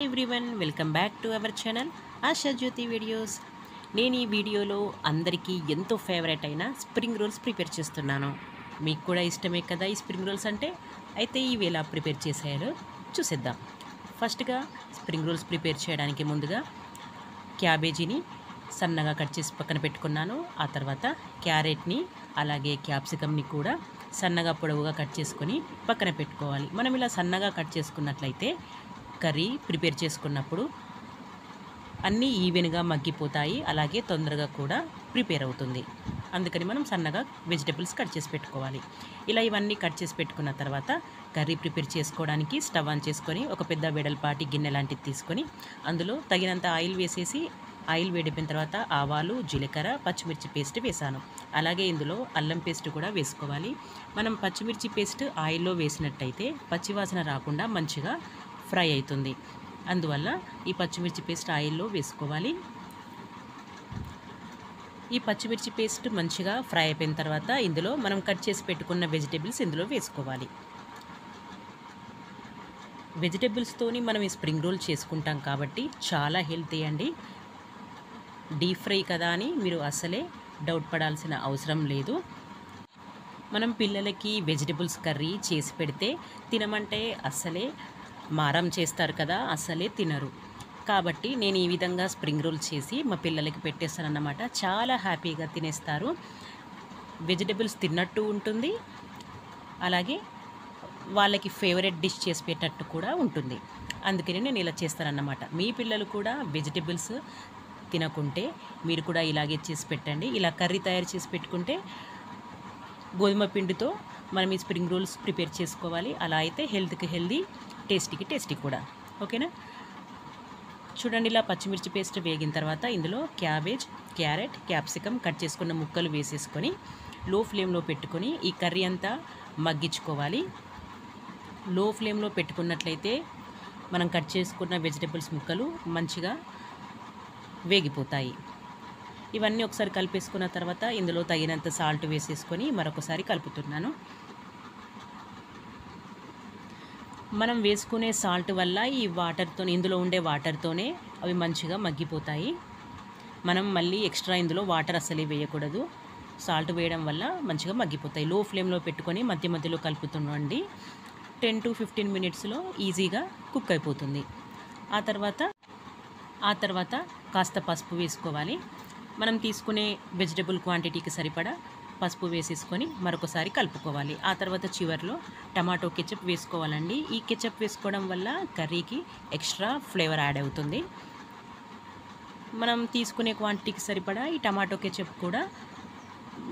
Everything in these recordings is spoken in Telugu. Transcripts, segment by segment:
Everyone welcome back to our channel Asha Jyothi videos. నేను ఈ వీడియోలో అందరికీ ఎంతో ఫేవరెట్ అయిన స్ప్రింగ్ రోల్స్ ప్రిపేర్ చేస్తున్నాను. మీకు కూడా ఇష్టమే కదా ఈ స్ప్రింగ్ రోల్స్ అంటే. అయితే ఇవి ఎలా ప్రిపేర్ చేసారో చూసేద్దాం. ఫస్ట్గా స్ప్రింగ్ రోల్స్ ప్రిపేర్ చేయడానికి ముందుగా క్యాబేజీని సన్నగా కట్ చేసి పక్కన పెట్టుకున్నాను. ఆ తర్వాత క్యారెట్ని అలాగే క్యాప్సికమ్ని కూడా సన్నగా పొడవుగా కట్ చేసుకొని పక్కన పెట్టుకోవాలి. మనం ఇలా సన్నగా కట్ చేసుకున్నట్లయితే కర్రీ ప్రిపేర్ చేసుకున్నప్పుడు అన్నీ ఈవెన్గా మగ్గిపోతాయి, అలాగే తొందరగా కూడా ప్రిపేర్ అవుతుంది. అందుకని మనం సన్నగా వెజిటబుల్స్ కట్ చేసి పెట్టుకోవాలి. ఇలా ఇవన్నీ కట్ చేసి పెట్టుకున్న తర్వాత కర్రీ ప్రిపేర్ చేసుకోవడానికి స్టవ్ ఆన్ చేసుకొని ఒక పెద్ద వెడల్పాటి గిన్నె లాంటిది తీసుకొని అందులో తగినంత ఆయిల్ వేసేసి, ఆయిల్ వేడిపోయిన తర్వాత ఆవాలు, జీలకర్ర, పచ్చిమిర్చి పేస్ట్ వేసాను. అలాగే ఇందులో అల్లం పేస్ట్ కూడా వేసుకోవాలి. మనం పచ్చిమిర్చి పేస్ట్ ఆయిల్లో వేసినట్టయితే పచ్చివాసన రాకుండా మంచిగా ఫ్రై అవుతుంది. అందువల్ల ఈ పచ్చిమిర్చి పేస్ట్ ఆయిల్లో వేసుకోవాలి. ఈ పచ్చిమిర్చి పేస్ట్ మంచిగా ఫ్రై అయిపోయిన తర్వాత ఇందులో మనం కట్ చేసి పెట్టుకున్న వెజిటేబుల్స్ ఇందులో వేసుకోవాలి. వెజిటేబుల్స్తోని మనం ఈ స్ప్రింగ్ రోల్ చేసుకుంటాం కాబట్టి చాలా హెల్తీ అండి. డీప్ ఫ్రై కదా అని మీరు అసలే డౌట్ పడాల్సిన అవసరం లేదు. మనం పిల్లలకి వెజిటేబుల్స్ కర్రీ చేసి పెడితే తినమంటే అసలే మారం చేస్తారు కదా, అసలే తినరు. కాబట్టి నేను ఈ విధంగా స్ప్రింగ్ రోల్ చేసి మా పిల్లలకి పెట్టేస్తానన్నమాట. చాలా హ్యాపీగా తినేస్తారు. వెజిటేబుల్స్ తిన్నట్టు ఉంటుంది, అలాగే వాళ్ళకి ఫేవరెట్ డిష్ చేసి పెట్టేటట్టు కూడా ఉంటుంది. అందుకని నేను ఇలా చేస్తానన్నమాట. మీ పిల్లలు కూడా వెజిటేబుల్స్ తినకుంటే మీరు కూడా ఇలాగే చేసి పెట్టండి. ఇలా కర్రీ తయారు చేసి పెట్టుకుంటే గోధుమ పిండితో మనం ఈ స్ప్రింగ్ రోల్స్ ప్రిపేర్ చేసుకోవాలి. అలా అయితే హెల్త్కి హెల్దీ, టేస్టీకి టేస్టీ కూడా. ఓకేనా? చూడండి, ఇలా పచ్చిమిర్చి పేస్ట్ వేగిన తర్వాత ఇందులో క్యాబేజ్, క్యారెట్, క్యాప్సికమ్ కట్ చేసుకున్న ముక్కలు వేసేసుకొని లో ఫ్లేమ్లో పెట్టుకొని ఈ కర్రీ అంతా మగ్గించుకోవాలి. లో ఫ్లేమ్లో పెట్టుకున్నట్లయితే మనం కట్ చేసుకున్న వెజిటబుల్స్ ముక్కలు మంచిగా వేగిపోతాయి. ఇవన్నీ ఒకసారి కలిపేసుకున్న తర్వాత ఇందులో తగినంత సాల్ట్ వేసేసుకొని మరొకసారి కలుపుతున్నాను. మనం వేసుకునే సాల్ట్ వల్ల ఈ వాటర్తో, ఇందులో ఉండే వాటర్తోనే అవి మంచిగా మగ్గిపోతాయి. మనం మళ్ళీ ఎక్స్ట్రా ఇందులో వాటర్ అసలే వేయకూడదు. సాల్ట్ వేయడం వల్ల మంచిగా మగ్గిపోతాయి. లో ఫ్లేమ్లో పెట్టుకొని మధ్య మధ్యలో కలుపుతుండండి. 10 to 15 మినిట్స్లో ఈజీగా కుక్ అయిపోతుంది. ఆ తర్వాత కాస్త పసుపు వేసుకోవాలి. మనం తీసుకునే వెజిటబుల్ క్వాంటిటీకి సరిపడా పసుపు వేసేసుకొని మరొకసారి కలుపుకోవాలి. ఆ తర్వాత చివరిలో టమాటో కెచప్ వేసుకోవాలండి. ఈ కెచప్ వేసుకోవడం వల్ల కర్రీకి ఎక్స్ట్రా ఫ్లేవర్ యాడ్ అవుతుంది. మనం తీసుకునే క్వాంటిటీకి సరిపడా ఈ టమాటో కెచప్ కూడా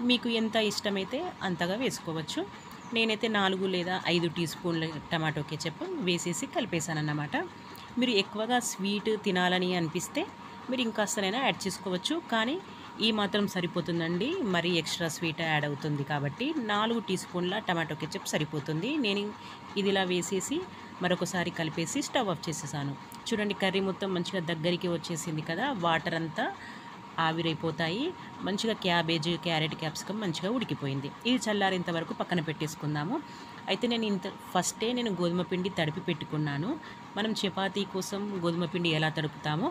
మీకు ఎంత ఇష్టమైతే అంతగా వేసుకోవచ్చు. నేనైతే 4 లేదా 5 టీ స్పూన్ల టమాటో కెచప్ వేసేసి కలిపేశానన్నమాట. మీరు ఎక్కువగా స్వీట్ తినాలని అనిపిస్తే మీరు ఇంకాస్తనైనా యాడ్ చేసుకోవచ్చు, కానీ ఈ మాత్రం సరిపోతుందండి. మరీ ఎక్స్ట్రా స్వీట్ యాడ్ అవుతుంది కాబట్టి 4 టీ స్పూన్ల టమాటో కెచప్ సరిపోతుంది. నేను ఇది ఇలా వేసేసి మరొకసారి కలిపేసి స్టవ్ ఆఫ్ చేసేసాను. చూడండి, కర్రీ మొత్తం మంచిగా దగ్గరికి వచ్చేసింది కదా, వాటర్ అంతా ఆవిరైపోతాయి. మంచిగా క్యాబేజ్, క్యారెట్, క్యాప్సికమ్ మంచిగా ఉడికిపోయింది. ఇది చల్లారేంత వరకు పక్కన పెట్టేసుకుందాము. అయితే ఫస్టే నేను గోధుమ పిండి తడిపి పెట్టుకున్నాను. మనం చపాతీ కోసం గోధుమ పిండి ఎలా తడుపుతామో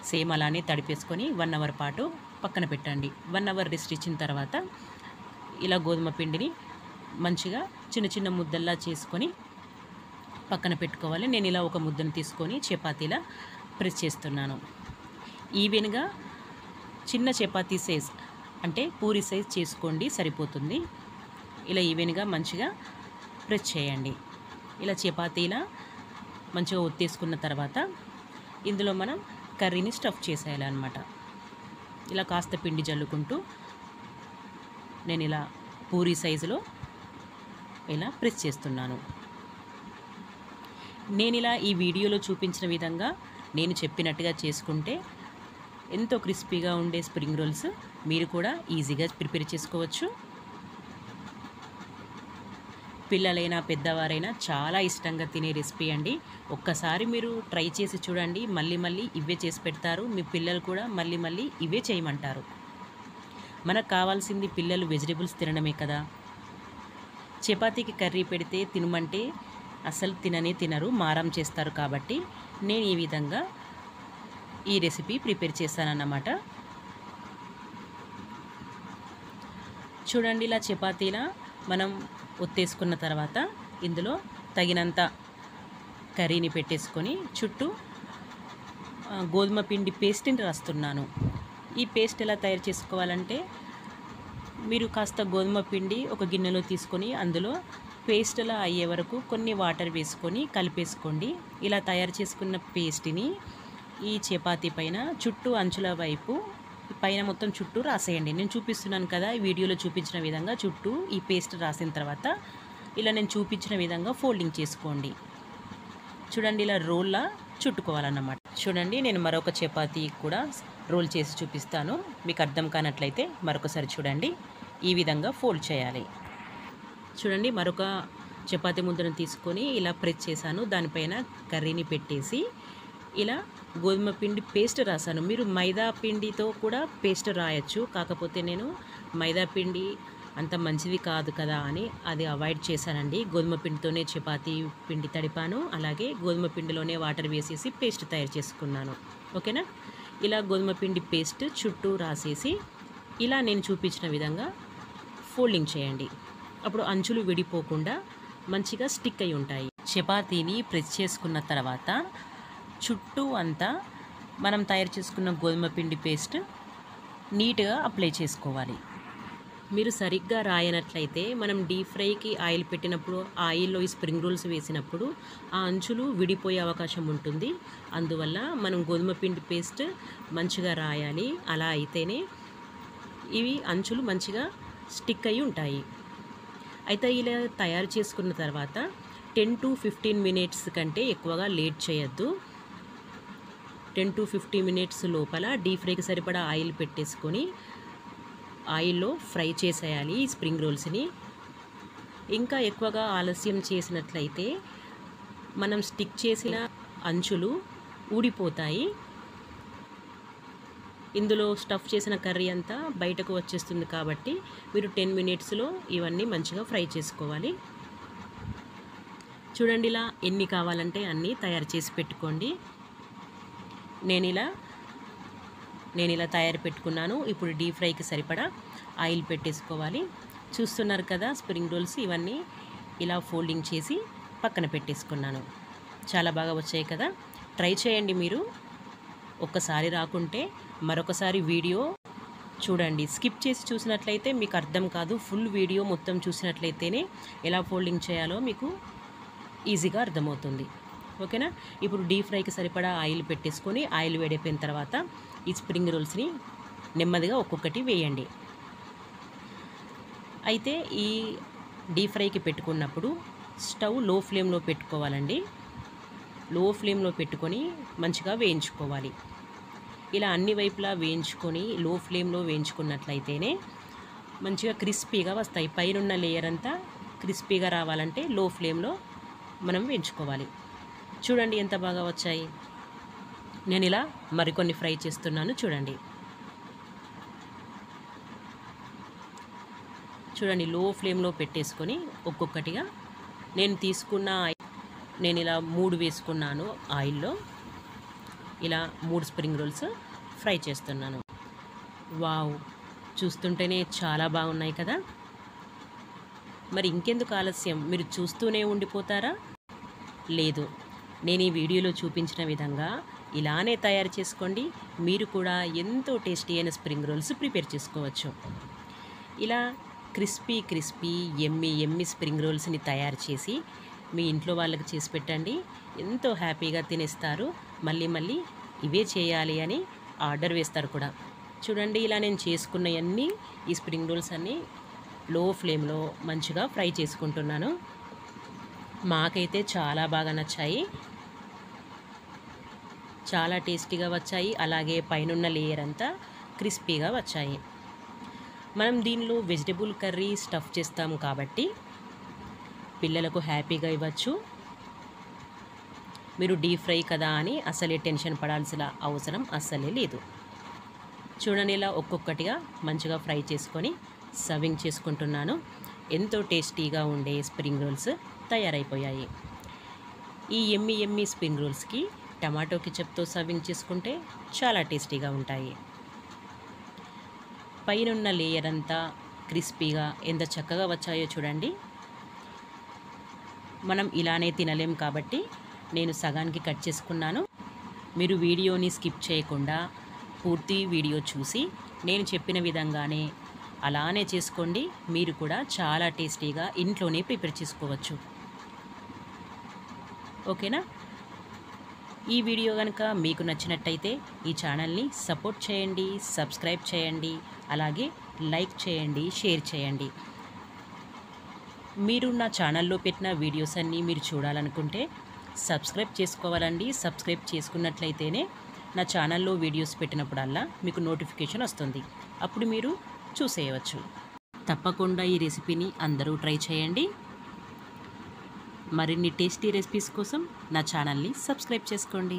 సేమ్ అలానే తడిపేసుకొని 1 అవర్ పాటు పక్కన పెట్టండి. 1 అవర్ రెస్ట్ ఇచ్చిన తర్వాత ఇలా గోధుమ పిండిని మంచిగా చిన్న చిన్న ముద్దల్లా చేసుకొని పక్కన పెట్టుకోవాలి. నేను ఇలా ఒక ముద్దను తీసుకొని చపాతీలా ప్రెస్ చేస్తున్నాను. ఈవెన్గా చిన్న చపాతీ సైజ్ అంటే పూరి సైజ్ చేసుకోండి, సరిపోతుంది. ఇలా ఈవెన్గా మంచిగా ప్రెస్ చేయండి. ఇలా చపాతీలా మంచిగా ఒత్తేసుకున్న తర్వాత ఇందులో మనం కర్రీని స్టఫ్ చేసేయాలన్నమాట. ఇలా కాస్త పిండి జల్లుకుంటూ నేను ఇలా పూరీ సైజులో ఇలా ప్రెస్ చేస్తున్నాను. నేను ఇలా ఈ వీడియోలో చూపించిన విధంగా నేను చెప్పినట్టుగా చేసుకుంటే ఎంతో క్రిస్పీగా ఉండే స్ప్రింగ్ రోల్స్ మీరు కూడా ఈజీగా ప్రిపేర్ చేసుకోవచ్చు. పిల్లలైనా పెద్దవారైనా చాలా ఇష్టంగా తినే రెసిపీ అండి. ఒక్కసారి మీరు ట్రై చేసి చూడండి, మళ్ళీ మళ్ళీ ఇవే చేసి పెడతారు. మీ పిల్లలు కూడా మళ్ళీ మళ్ళీ ఇవే చేయమంటారు. మనకు కావాల్సింది పిల్లలు వెజిటేబుల్స్ తినడమే కదా. చపాతీకి కర్రీ పెడితే తినమంటే అసలు తినరు, మారం చేస్తారు. కాబట్టి నేను ఈ విధంగా ఈ రెసిపీ ప్రిపేర్ చేశానన్నమాట. చూడండి, ఇలా చపాతీలా మనం ఒత్తేసుకున్న తర్వాత ఇందులో తగినంత కర్రీని పెట్టేసుకొని చుట్టూ గోధుమ పిండి పేస్ట్ని రాస్తున్నాను. ఈ పేస్ట్ ఎలా తయారు చేసుకోవాలంటే, మీరు కాస్త గోధుమ పిండి ఒక గిన్నెలో తీసుకొని అందులో పేస్ట్లా అయ్యే వరకు కొన్ని వాటర్ వేసుకొని కలిపేసుకోండి. ఇలా తయారు చేసుకున్న పేస్ట్ని ఈ చపాతీ పైన చుట్టూ అంచుల వైపు పైన మొత్తం చుట్టూ రాసేయండి. నేను చూపిస్తున్నాను కదా, ఈ వీడియోలో చూపించిన విధంగా చుట్టూ ఈ పేస్ట్ రాసిన తర్వాత ఇలా నేను చూపించిన విధంగా ఫోల్డింగ్ చేసుకోండి. చూడండి, ఇలా రోల్లా చుట్టుకోవాలన్నమాట. చూడండి, నేను మరొక చపాతీ కూడా రోల్ చేసి చూపిస్తాను. మీకు అర్థం కానట్లయితే మరొకసారి చూడండి. ఈ విధంగా ఫోల్డ్ చేయాలి. చూడండి, మరొక చపాతీ ముద్దను తీసుకొని ఇలా ప్రెస్ చేశాను. దానిపైన కర్రీని పెట్టేసి ఇలా గోధుమ పిండి పేస్ట్ రాశాను. మీరు మైదా పిండితో కూడా పేస్ట్ రాయొచ్చు. కాకపోతే నేను మైదా పిండి అంత మంచిది కాదు కదా అని అది అవాయిడ్ చేశానండి. గోధుమ పిండితోనే చపాతీ పిండి తడిపాను. అలాగే గోధుమ పిండిలోనే వాటర్ వేసేసి పేస్ట్ తయారు చేసుకున్నాను. ఓకేనా? ఇలా గోధుమ పిండి పేస్ట్ చుట్టూ రాసేసి ఇలా నేను చూపించిన విధంగా ఫోల్డింగ్ చేయండి. అప్పుడు అంచులు విడిపోకుండా మంచిగా స్టిక్ అయి ఉంటాయి. చపాతీని ప్రెస్ చేసుకున్న తర్వాత చుట్టూ అంతా మనం తయారు చేసుకున్న గోధుమ పిండి పేస్ట్ నీట్గా అప్లై చేసుకోవాలి. మీరు సరిగ్గా రాయనట్లయితే మనం డీప్ ఫ్రైకి ఆయిల్ పెట్టినప్పుడు ఆయిల్లో ఈ స్ప్రింగ్ రోల్స్ వేసినప్పుడు ఆ అంచులు విడిపోయే అవకాశం ఉంటుంది. అందువల్ల మనం గోధుమ పిండి పేస్ట్ మంచిగా రాయాలి. అలా అయితేనే ఇవి అంచులు మంచిగా స్టిక్ అయి ఉంటాయి. అయితే ఇలా తయారు చేసుకున్న తర్వాత 10 to 15 మినిట్స్ కంటే ఎక్కువగా లేట్ చేయొద్దు. 10 to 15 మినిట్స్ లోపల డీప్ ఫ్రైకి సరిపడా ఆయిల్ పెట్టేసుకొని ఆయిల్లో ఫ్రై చేసేయాలి ఈ స్ప్రింగ్ రోల్స్ని. ఇంకా ఎక్కువగా ఆలస్యం చేసినట్లయితే మనం స్టిక్ చేసిన అంచులు ఊడిపోతాయి. ఇందులో స్టఫ్ చేసిన కర్రీ అంతా బయటకు వచ్చేస్తుంది. కాబట్టి మీరు 10 మినిట్స్లో ఇవన్నీ మంచిగా ఫ్రై చేసుకోవాలి. చూడండి, ఇలా ఎన్ని కావాలంటే అన్నీ తయారు చేసి పెట్టుకోండి. నేను ఇలా తయారు పెట్టుకున్నాను. ఇప్పుడు డీప్ ఫ్రైకి సరిపడా ఆయిల్ పెట్టేసుకోవాలి. చూస్తున్నారు కదా, స్ప్రింగ్ రోల్స్ ఇవన్నీ ఇలా ఫోల్డింగ్ చేసి పక్కన పెట్టేసుకున్నాను. చాలా బాగా వచ్చాయి కదా. ట్రై చేయండి మీరు. ఒక్కసారి రాకుంటే మరొకసారి వీడియో చూడండి. స్కిప్ చేసి చూసినట్లయితే మీకు అర్థం కాదు. ఫుల్ వీడియో మొత్తం చూసినట్లయితేనే ఎలా ఫోల్డింగ్ చేయాలో మీకు ఈజీగా అర్థమవుతుంది. ఓకేనా? ఇప్పుడు డీప్ ఫ్రైకి సరిపడా ఆయిల్ పెట్టేసుకొని ఆయిల్ వేడైపోయిన తర్వాత ఈ స్ప్రింగ్ రోల్స్ని నెమ్మదిగా ఒక్కొక్కటి వేయండి. అయితే ఈ డీప్ ఫ్రైకి పెట్టుకున్నప్పుడు స్టవ్ లో ఫ్లేమ్లో పెట్టుకోవాలండి. లో ఫ్లేమ్లో పెట్టుకొని మంచిగా వేయించుకోవాలి. ఇలా అన్ని వైపులా వేయించుకొని లో ఫ్లేమ్లో వేయించుకున్నట్లయితేనే మంచిగా క్రిస్పీగా వస్తాయి. పైనున్న లేయర్ అంతా క్రిస్పీగా రావాలంటే లో ఫ్లేమ్లో మనం వేయించుకోవాలి. చూడండి ఎంత బాగా వచ్చాయి. నేను ఇలా మరికొన్ని ఫ్రై చేస్తున్నాను. చూడండి లో ఫ్లేమ్లో పెట్టేసుకొని ఒక్కొక్కటిగా నేను ఇలా 3 వేసుకున్నాను ఆయిల్లో. ఇలా 3 స్ప్రింగ్ రోల్స్ ఫ్రై చేస్తున్నాను. వావ్, చూస్తుంటేనే చాలా బాగున్నాయి కదా. మరి ఇంకెందుకు ఆలస్యం, మీరు చూస్తూనే ఉండిపోతారా? లేదు, నేను ఈ వీడియోలో చూపించిన విధంగా ఇలానే తయారు చేసుకోండి. మీరు కూడా ఎంతో టేస్టీ అయిన స్ప్రింగ్ రోల్స్ ప్రిపేర్ చేసుకోవచ్చు. ఇలా క్రిస్పీ ఎమ్మి స్ప్రింగ్ రోల్స్ని తయారు చేసి మీ ఇంట్లో వాళ్ళకి చేసి పెట్టండి. ఎంతో హ్యాపీగా తినేస్తారు. మళ్ళీ ఇవే చేయాలి అని ఆర్డర్ వేస్తారు కూడా. చూడండి, ఇలా నేను చేసుకున్నవన్నీ ఈ స్ప్రింగ్ రోల్స్ అన్నీ లో ఫ్లేమ్లో మంచిగా ఫ్రై చేసుకుంటున్నాను. మాకైతే చాలా బాగా నచ్చాయి. చాలా టేస్టీగా వచ్చాయి. అలాగే పైనున్న లేయర్ అంతా క్రిస్పీగా వచ్చాయి. మనం దీనిలో వెజిటబుల్ కర్రీ స్టఫ్ చేస్తాం కాబట్టి పిల్లలకు హ్యాపీగా ఇవ్వచ్చు. మీరు డీప్ ఫ్రై కదా అని అసలే టెన్షన్ పడాల్సిన అవసరం అస్సలే లేదు. చూడండి, ఇలా ఒక్కొక్కటిగా మంచిగా ఫ్రై చేసుకొని సర్వింగ్ చేసుకుంటున్నాను. ఎంతో టేస్టీగా ఉండే స్ప్రింగ్ రోల్స్ తయారైపోయాయి. ఈ ఎమ్మి స్ప్రింగ్ రోల్స్కి టమాటో కెచప్తో సర్వింగ్ చేసుకుంటే చాలా టేస్టీగా ఉంటాయి. పైనున్న లేయర్ అంతా క్రిస్పీగా ఎంత చక్కగా వచ్చాయో చూడండి. మనం ఇలానే తినలేం కాబట్టి నేను సగానికి కట్ చేసుకున్నాను. మీరు వీడియోని స్కిప్ చేయకుండా పూర్తి వీడియో చూసి నేను చెప్పిన విధంగానే అలానే చేసుకోండి. మీరు కూడా చాలా టేస్టీగా ఇంట్లోనే ప్రిపేర్ చేసుకోవచ్చు. ఓకేనా? ఈ వీడియో కనుక మీకు నచ్చినట్టయితే ఈ ఛానల్ని సపోర్ట్ చేయండి, సబ్స్క్రైబ్ చేయండి, అలాగే లైక్ చేయండి, షేర్ చేయండి. మీరు నా ఛానల్లో పెట్టిన వీడియోస్ అన్నీ మీరు చూడాలనుకుంటే సబ్స్క్రైబ్ చేసుకోవాలండి. సబ్స్క్రైబ్ చేసుకున్నట్లయితేనే నా ఛానల్లో వీడియోస్ పెట్టినప్పుడల్లా మీకు నోటిఫికేషన్ వస్తుంది. అప్పుడు మీరు చూసేయవచ్చు. తప్పకుండా ఈ రెసిపీని అందరూ ట్రై చేయండి. మరిన్ని టేస్టీ రెసిపీస్ కోసం నా ఛానల్ని సబ్స్క్రైబ్ చేసుకోండి.